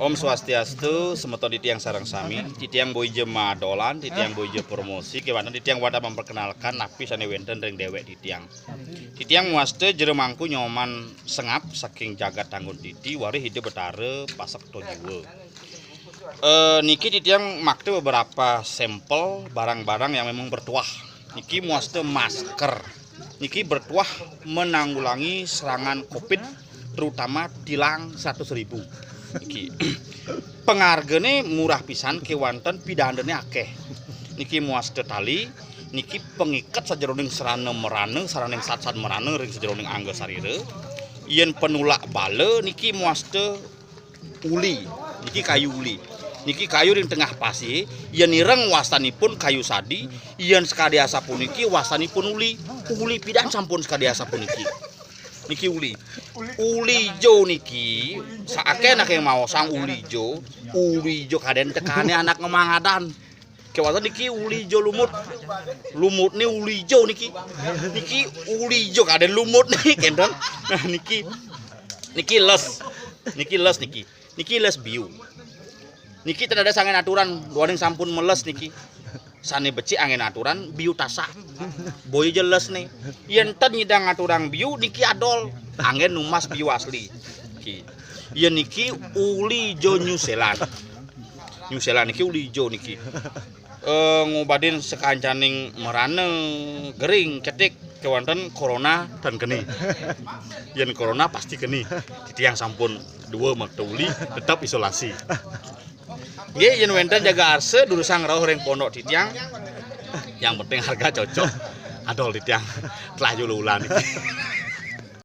Om Swastiastu, semeton titiang sareng sami, titiang boije madolan, titiang boije promosi, kewana titiang wadah memperkenalkan napi sane wenten ring dewek titiang. Titiang muaste jero mangku nyoman sengap saking jagat tanggun titi wari hidup betare pasak tojiwe. Niki titiang makte beberapa sampel barang-barang yang memang bertuah. Niki muaste masker. Niki bertuah menanggulangi serangan Covid terutama tilang 100.000. Niki penghargane murah pisan kewanten pidandene akeh. Niki muaste tali, niki pengikat sajeroning serana merane, saraning sat-sat merane ring sajeroning angga sarire. Yen penulak bale niki muaste uli, niki kayu uli. Niki kayu ring tengah pasi, yen ireng wastanipun kayu sadi, yen skadiasa puniki wastanipun uli. Uli pidan sampun skadiasa puniki. Niki uli ijo niki saake anak yang mau sang uli ijo kaden tekane anak ngemangadan kewatan niki uli ijo lumut nih uli ijo niki uli ijo kaden lumut nih kendon. Nah niki les biu niki tidak ada sangen aturan duaning sampun meles niki sane becik angin aturan biu tasak boy jelas nih yen nyidang aturan biu niki adol angin numas biu asli niki yen niki uli jo New Zealand niki uli jo niki ngobadin sekancaning merane gering cetik kewanten corona dan geni yen corona pasti geni titiang sampun 2 makta uli tetap isolasi. Nggih yen wenten jaga arse durusang rawuh ring pondok titiang. Yang penting harga cocok. Adol titiang telah jululan iki.